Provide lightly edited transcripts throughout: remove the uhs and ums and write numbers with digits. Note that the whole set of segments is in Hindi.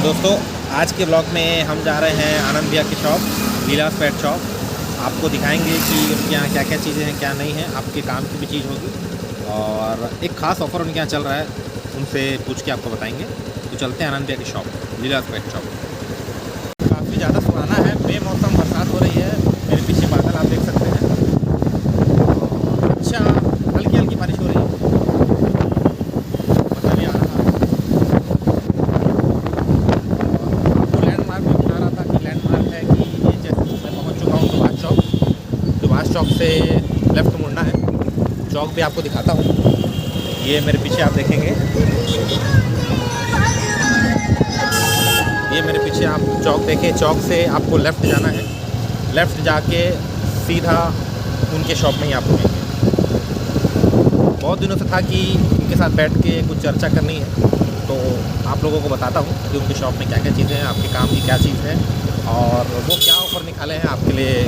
दोस्तों, आज के ब्लॉग में हम जा रहे हैं आनंद भैया की शॉप, लीलास पेट शॉप। आपको दिखाएंगे कि उनके यहाँ क्या क्या चीज़ें हैं, क्या नहीं है। आपके काम की भी चीज़ होगी और एक ख़ास ऑफ़र उनके यहाँ चल रहा है, उनसे पूछ के आपको बताएंगे। तो चलते हैं आनंद भैया की शॉप, लीलास पेट शॉप। काफ़ी ज़्यादा सुहाना है, बेमौसम बरसात हो रही है। मेरे पीछे बादल आप देख सकते हैं। अच्छा, हल्की हल्की बारिश हो रही है। चौक से लेफ़्ट मुड़ना है। चौक भी आपको दिखाता हूँ, ये मेरे पीछे आप देखेंगे। ये मेरे पीछे आप चौक देखें, चौक से आपको लेफ़्ट जाना है। लेफ़्ट जाके सीधा उनके शॉप में ही आप रुकेंगे। बहुत दिनों से था कि उनके साथ बैठ के कुछ चर्चा करनी है, तो आप लोगों को बताता हूँ कि उनकी शॉप में क्या क्या चीज़ें हैं, आपके काम की क्या चीज़ है और वो क्या ऑफ़र निकाले हैं आपके लिए,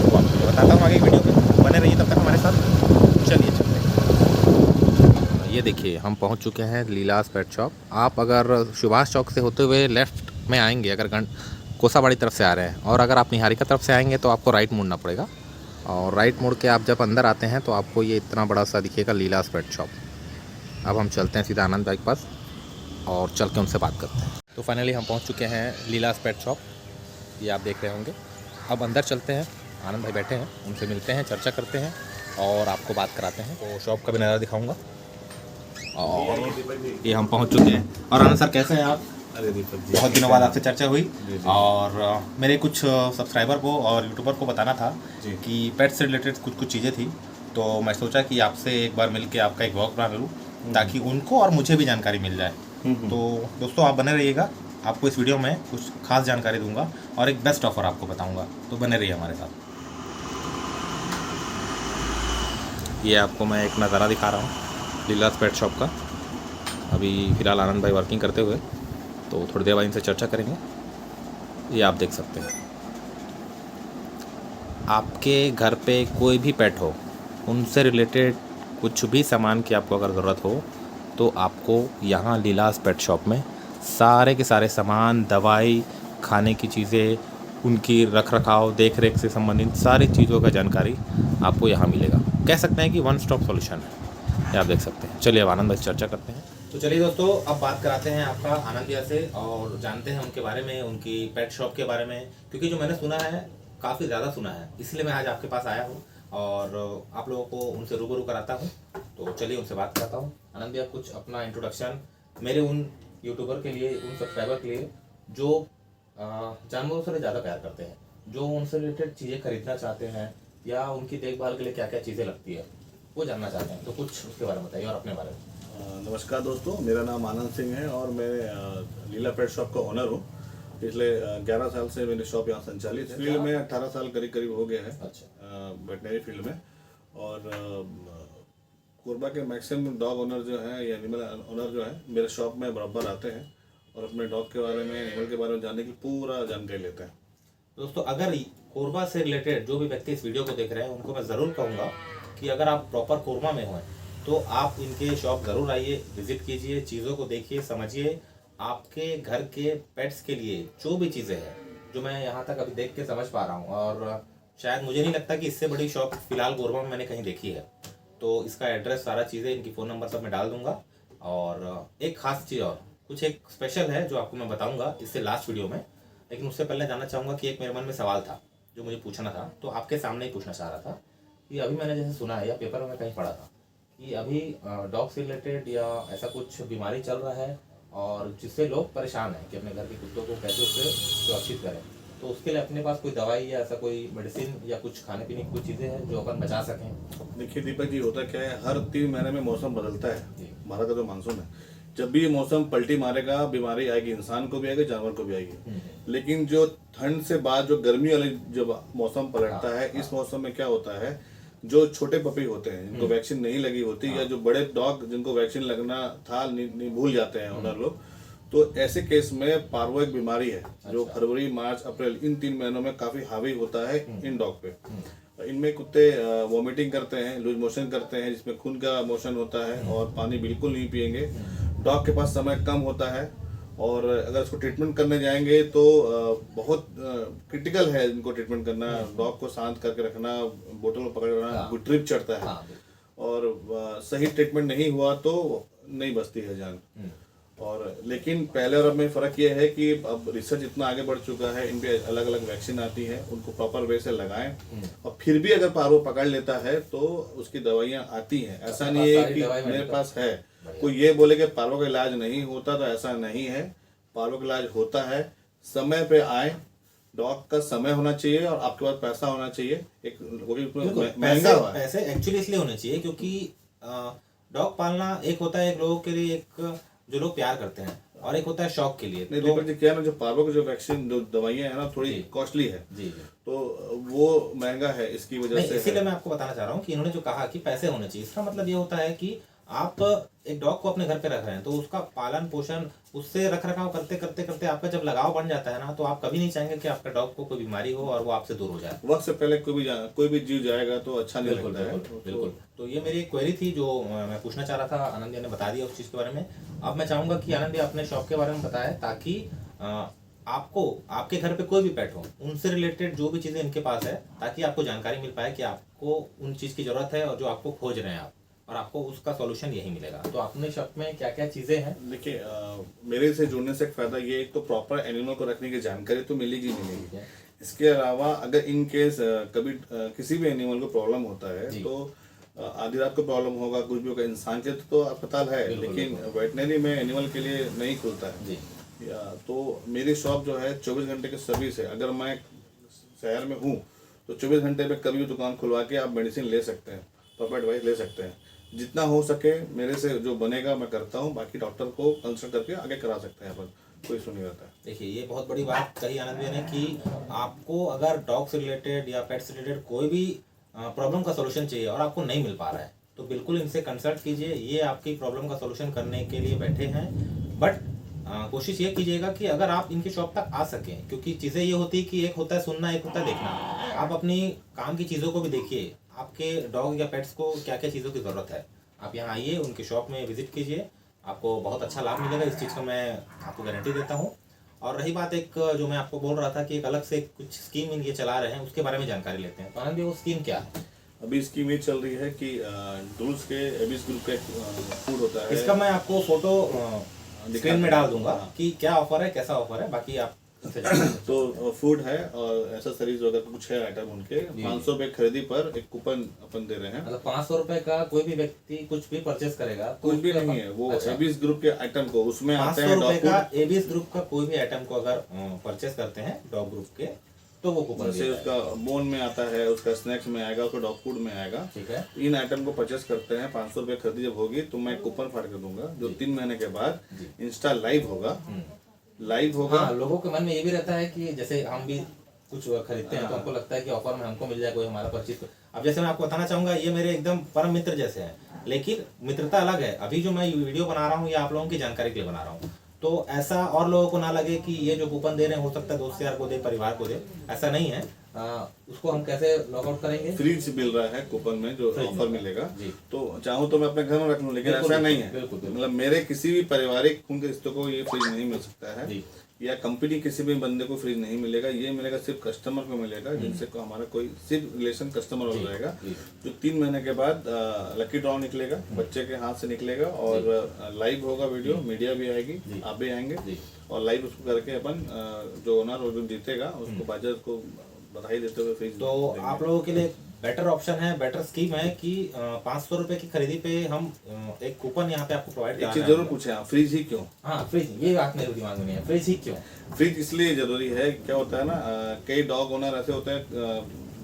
वो आपको बताता हूँ आगे वीडियो में। बने रहिए तब तक हमारे साथ। चलिए चलते हैं। ये देखिए, हम पहुँच चुके हैं लीलास पेट शॉप। आप अगर सुभाष चौक से होते हुए लेफ़्ट में आएंगे, अगर कोसाबाड़ी तरफ से आ रहे हैं, और अगर आप निहारिका तरफ से आएंगे तो आपको राइट मुड़ना पड़ेगा। और राइट मुड़ के आप जब अंदर आते हैं तो आपको ये इतना बड़ा सा दिखेगा, लीलास पेट शॉप। अब हम चलते हैं सीधा आनंद भाई के पास और चल के उनसे बात करते हैं। तो फाइनली हम पहुँच चुके हैं लीलास पेट शॉप, ये आप देख रहे होंगे। अब अंदर चलते हैं, आनंद भाई बैठे हैं, उनसे मिलते हैं, चर्चा करते हैं और आपको बात कराते हैं। तो शॉप का भी नज़ारा दिखाऊंगा। और ये हम पहुंच चुके हैं। और आनंद सर, कैसे हैं आप? अरे दीपक जी, बहुत दिनों बाद आपसे चर्चा हुई। जी। और मेरे कुछ सब्सक्राइबर को और यूट्यूबर को बताना था कि पेट से रिलेटेड कुछ चीज़ें थी, तो मैं सोचा कि आपसे एक बार मिल के आपका एक ब्लॉग बना लूँ ताकि उनको और मुझे भी जानकारी मिल जाए। तो दोस्तों, आप बने रहिएगा, आपको इस वीडियो में कुछ खास जानकारी दूंगा और एक बेस्ट ऑफ़र आपको बताऊंगा, तो बने रहिए हमारे साथ। ये आपको मैं एक नज़ारा दिखा रहा हूँ लीलास पेट शॉप का। अभी फ़िलहाल आनंद भाई वर्किंग करते हुए, तो थोड़ी देर बाद इनसे चर्चा करेंगे। ये आप देख सकते हैं। आपके घर पे कोई भी पेट हो, उनसे रिलेटेड कुछ भी सामान की आपको अगर ज़रूरत हो तो आपको यहाँ लीलास पेट शॉप में सारे के सारे सामान, दवाई, खाने की चीज़ें, उनकी रख रखाव, देख रेख से संबंधित सारी चीज़ों का जानकारी आपको यहाँ मिलेगा। कह सकते हैं कि वन स्टॉप सॉल्यूशन है, ये आप देख सकते हैं। चलिए अब आनंद भाई से चर्चा करते हैं। तो चलिए दोस्तों, अब बात कराते हैं आपका आनंद भैया से और जानते हैं उनके बारे में, उनकी पेट शॉप के बारे में, क्योंकि जो मैंने सुना है काफ़ी ज़्यादा सुना है, इसलिए मैं आज आपके पास आया हूँ और आप लोगों को उनसे रूबरू कराता हूँ। तो चलिए उनसे बात करता हूँ। आनंद भैया, कुछ अपना इंट्रोडक्शन मेरे उन यूट्यूबर के लिए, उन सब्सक्राइबर के लिए जो जानवरों से ज़्यादा प्यार करते हैं, जो उनसे रिलेटेड चीज़ें खरीदना चाहते हैं या उनकी देखभाल के लिए क्या क्या चीज़ें लगती है वो जानना चाहते हैं, तो कुछ उसके बारे में बताइए और अपने बारे में। नमस्कार दोस्तों, मेरा नाम आनंद सिंह है और मैं लीला पेट शॉप का ओनर हूँ। पिछले 11 साल से मेरी शॉप यहाँ संचालित है। फील्ड में 18 साल करीब हो गया है। अच्छा। वेटनरी फील्ड में। और कोरबा के मैक्सिमम डॉग ओनर जो हैं या एनिमल ओनर जो है मेरे शॉप में बराबर आते हैं और अपने डॉग के बारे में, एनिमल के बारे में जानने की पूरा जानकारी लेते हैं। दोस्तों, अगर कोरबा से रिलेटेड जो भी व्यक्ति इस वीडियो को देख रहे हैं उनको मैं ज़रूर कहूँगा कि अगर आप प्रॉपर कोरबा में हो तो आप इनके शॉप ज़रूर आइए, विजिट कीजिए, चीज़ों को देखिए, समझिए। आपके घर के पेट्स के लिए जो भी चीज़ें हैं, जो मैं यहाँ तक अभी देख के समझ पा रहा हूँ, और शायद मुझे नहीं लगता कि इससे बड़ी शॉप फिलहाल कोरबा में मैंने कहीं देखी है। तो इसका एड्रेस, सारा चीज़ें, इनकी फ़ोन नंबर सब मैं डाल दूँगा। और एक ख़ास चीज़ और कुछ एक स्पेशल है जो आपको मैं बताऊँगा इससे लास्ट वीडियो में। लेकिन उससे पहले जानना चाहूँगा कि एक मेरे मन में सवाल था जो मुझे पूछना था, तो आपके सामने ही पूछना चाह रहा था कि अभी मैंने जैसे सुना है या पेपर में कहीं पढ़ा था कि अभी डॉग से रिलेटेड या ऐसा कुछ बीमारी चल रहा है और जिससे लोग परेशान हैं कि अपने घर के कुत्तों को कैसे उससे सुरक्षित करें। तो उसके लिए अपने पास कोई दवाई या ऐसा कोई मेडिसिन या कुछ खाने पीने की कुछ चीज़ें हैं जो अपन बचा सकें? देखिए दीपक जी, होता क्या है, हर 3 महीने में मौसम बदलता है। हमारा का जो मानसून है, जब भी मौसम पलटी मारेगा, बीमारी आएगी, इंसान को भी आएगी, जानवर को भी आएगी। लेकिन जो ठंड से बाद जो गर्मी वाली जब मौसम पलटता है, इस मौसम में क्या होता है, जो छोटे पपी होते हैं जिनको वैक्सीन नहीं लगी होती या जो बड़े डॉग जिनको वैक्सीन लगना था भूल जाते हैं ओनर लोग, तो ऐसे केस में पार्वो एक बीमारी है जो फरवरी, मार्च, अप्रैल इन 3 महीनों में काफी हावी होता है इन डॉग पे। इनमें कुत्ते वॉमिटिंग करते हैं, लूज मोशन करते हैं, जिसमें खून का मोशन होता है और पानी बिल्कुल नहीं पिएंगे। डॉग के पास समय कम होता है और अगर उसको ट्रीटमेंट करने जाएंगे तो बहुत क्रिटिकल है इनको ट्रीटमेंट करना, डॉग को शांत करके रखना, बोतल को पकड़ना, ड्रिप चढ़ता है और सही ट्रीटमेंट नहीं हुआ तो नहीं बचती है जान। और लेकिन पहले और अब में फ़र्क ये है कि अब रिसर्च इतना आगे बढ़ चुका है, इन पे अलग अलग वैक्सीन आती है, उनको प्रॉपर वे से लगाएं और फिर भी अगर पारो पकड़ लेता है तो उसकी दवाइयाँ आती हैं। ऐसा नहीं है कि मेरे पास है, कोई ये बोले कि पारो का इलाज नहीं होता, तो ऐसा नहीं है, पारो का इलाज होता है। समय पे आए, डॉग का समय होना चाहिए और आपके पास पैसा होना चाहिए। एक महंगा हुआ है, पैसे एक्चुअली इसलिए होने चाहिए क्योंकि डॉग पालना एक होता है, एक लोगों के लिए, एक जो लोग प्यार करते हैं, और एक होता है शौक के लिए। नहीं तो दीपक जी क्या है ना, जो पारो की जो वैक्सीन जो दवाइयाँ है ना थोड़ी कॉस्टली है जी तो वो महंगा है, इसकी वजह से इसीलिए मैं आपको बताना चाह रहा हूँ कि इन्होंने जो कहा कि पैसे होने चाहिए, इसका मतलब ये होता है कि आप एक डॉग को अपने घर पे रख रहे हैं तो उसका पालन पोषण, उससे रख रखाव करते करते करते आपका जब लगाव बन जाता है ना, तो आप कभी नहीं चाहेंगे कि आपका डॉग को कोई बीमारी हो और वो आपसे दूर हो जाए। वक्त से पहले कोई भी जीव जाएगा तो अच्छा नहीं लगता है। बिल्कुल। तो ये मेरी एक क्वेरी थी जो मैं पूछना चाह रहा था, आनंद जी ने बता दिया उस चीज़ के बारे में। अब मैं चाहूँगा कि आनंद जी अपने शॉप के बारे में बताएं, ताकि आपको आपके घर पे कोई भी पेट हो, उनसे रिलेटेड जो भी चीज़ें इनके पास है, ताकि आपको जानकारी मिल पाए कि आपको उन चीज़ की ज़रूरत है और जो आपको खोज रहे हैं आप, और आपको उसका सॉल्यूशन यही मिलेगा। तो अपने शॉप में क्या क्या चीज़ें हैं? देखिए मेरे से जुड़ने से एक फ़ायदा ये, एक तो प्रॉपर एनिमल को रखने की जानकारी तो मिलेगी मिलेगी। इसके अलावा अगर इन केस कभी किसी भी एनिमल को प्रॉब्लम होता है तो आधी रात को प्रॉब्लम होगा, कुछ भी होगा, इंसान के तो अस्पताल है लेकिन वेटनरी में एनिमल के लिए नहीं खुलता है। तो मेरी शॉप जो है 24 घंटे की सर्विस है। अगर मैं शहर में हूँ तो 24 घंटे में कभी भी दुकान खुलवा के आप मेडिसिन ले सकते हैं, प्रॉपर एडवाइस ले सकते हैं। जितना हो सके मेरे से जो बनेगा मैं करता हूँ, बाकी डॉक्टर को कंसल्ट करके आगे करा सकते हैं अपन, कोई इशू नहीं रहता है। देखिए ये बहुत बड़ी बात कही आनंद जी ने कि आपको अगर डॉग से रिलेटेड या पेट से रिलेटेड कोई भी प्रॉब्लम का सॉल्यूशन चाहिए और आपको नहीं मिल पा रहा है तो बिल्कुल इनसे कंसल्ट कीजिए, ये आपकी प्रॉब्लम का सॉल्यूशन करने के लिए बैठे हैं। बट कोशिश ये कीजिएगा कि अगर आप इनकी शॉप तक आ सकें, क्योंकि चीज़ें ये होती है कि एक होता है सुनना, एक होता है देखना। आप अपनी काम की चीज़ों को भी देखिए, आपके डॉग या पेट्स को क्या क्या चीज़ों की ज़रूरत है। आप यहाँ आइए, उनकी शॉप में विजिट कीजिए, आपको बहुत अच्छा लाभ मिलेगा, इस चीज़ का मैं आपको गारंटी देता हूँ। और रही बात एक जो मैं आपको बोल रहा था कि एक अलग से कुछ स्कीम ये चला रहे हैं, उसके बारे में जानकारी लेते हैं। तो आनंद जी वो स्कीम क्या है? अभी स्कीम ये चल रही है कि डूल्स के एबिस ग्रुप का फूड होता है, इसका मैं आपको फोटो स्क्रीन में डाल दूंगा कि क्या ऑफर है, कैसा ऑफर है, बाकी आप तो फूड है और एसेसरीज वगैरह कुछ है आइटम उनके। 500 रुपए खरीदी पर एक कूपन अपन दे रहे हैं। मतलब 500 रुपए का कोई भी व्यक्ति कुछ भी परचेस करेगा, कुछ भी नहीं है वो एबीएस ग्रुप के आइटम को उसमें आते हैं। 500 रुपए का एबीएस ग्रुप का कोई भी आइटम को अगर परचेस करते हैं डॉग ग्रुप के तो वो कूपन जैसे उसका बोन में आता है, उसका स्नैक्स में आएगा, उसका डॉग फूड में आएगा। ठीक है, इन आइटम को परचेस करते हैं, 500 रुपए खरीदी जब होगी तो मैं कूपन फाड़ कर दूंगा जो 3 महीने के बाद इंस्टा लाइव होगा। हाँ, लोगों के मन में ये भी रहता है कि जैसे हम भी कुछ खरीदते हैं तो हमको लगता है कि ऑफर में हमको मिल जाए कोई हमारा परचेज। अब जैसे मैं आपको बताना चाहूंगा, ये मेरे एकदम परम मित्र जैसे हैं, लेकिन मित्रता अलग है। अभी जो मैं वीडियो बना रहा हूँ ये आप लोगों की जानकारी के लिए बना रहा हूँ, तो ऐसा और लोगों को ना लगे कि ये जो कूपन दे रहे हैं हो सकता है दोस्त यार को दे, परिवार को दे, ऐसा नहीं है। उसको हम कैसे लॉग आउट करेंगे? फ्रीज मिल रहा है कूपन में जो ऑफर मिलेगा, तो चाहूँ तो मैं अपने घर में रख लूँ, लेकिन ऐसा नहीं है। मतलब मेरे किसी भी पारिवारिक उनके रिश्तों को ये फ्रीज नहीं मिल सकता है, या कंपनी किसी भी बंदे को फ्रीज नहीं मिलेगा। ये मिलेगा सिर्फ कस्टमर को मिलेगा, जिनसे को हमारा कोई सिर्फ रिलेशन कस्टमर हो जाएगा। जो 3 महीने के बाद लकी ड्रॉ निकलेगा, बच्चे के हाथ से निकलेगा और लाइव होगा वीडियो, मीडिया भी आएगी, आप भी आएंगे और लाइव उसको करके अपन जो ओनर जो जीतेगा उसको बाजार को बधाई देते हुए फ्रीज। तो आप लोगों के लिए बेटर ऑप्शन है, बेटर स्कीम है कि 500 रुपए की खरीदी पे हम एक कूपन यहाँ पे आपको प्रोवाइड कर रहे हैं। जरूर पूछे आप, फ्रीज ही क्यों? हाँ फ्रीज, ये बात मेरे दिमाग में नहीं है, फ्रीज ही क्यों? फ्रीज इसलिए जरूरी है, क्या होता है ना, कई डॉग ओनर ऐसे होते हैं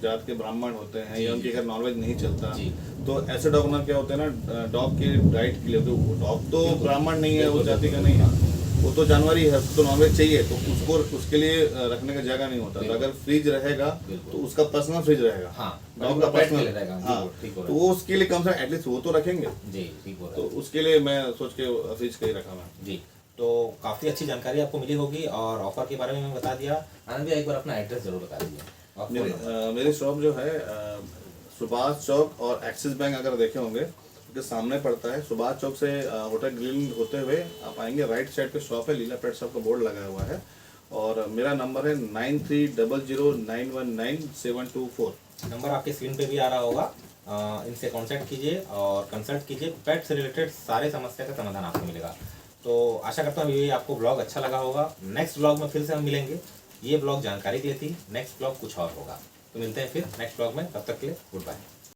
जात के ब्राह्मण होते हैं या उनके घर नॉनवेज नहीं चलता, तो ऐसे डॉग ओनर क्या होते हैं ना, डॉग के डाइट के लिए, तो डॉग तो ब्राह्मण नहीं है, वो जाति का नहीं है, वो तो जानवर ही है, तो नॉनवेज चाहिए, तो उसको उसके लिए रखने का जगह नहीं होता। तो अगर फ्रिज रहेगा तो उसका पर्सनल फ्रिज रहेगा, डॉग का पर्सनल रहेगा। हाँ, तो वो उसके लिए कम से कम एटलीस्ट वो तो रखेंगे जी। तो उसके लिए मैं सोच के फ्रिज का ही रखा मैं जी। तो काफ़ी अच्छी जानकारी आपको मिली होगी और ऑफर के बारे में मैं बता दिया। आनंद भैया एक बार अपना एड्रेस जरूर बता दीजिए। मेरी शॉप जो है सुभाष चौक और एक्सिस बैंक अगर देखे होंगे के सामने पड़ता है, सुभाष चौक से होटल ग्रिल होते हुए आप आएंगे, राइट साइड पे शॉप है, लीला पेट शॉप का बोर्ड लगा हुआ है। और मेरा नंबर है 9300919724। नंबर आपके स्क्रीन पे भी आ रहा होगा, इनसे कांटेक्ट कीजिए और कंसल्ट कीजिए। पेट से रिलेटेड सारे समस्या का समाधान आपको मिलेगा। तो आशा करता हूँ ये आपको ब्लॉग अच्छा लगा होगा। नेक्स्ट ब्लॉग में फिर से हम मिलेंगे। ये ब्लॉग जानकारी के लिए थी, नेक्स्ट ब्लॉग कुछ और होगा। तो मिलते हैं फिर नेक्स्ट ब्लॉग में, तब तक के लिए गुड बाय।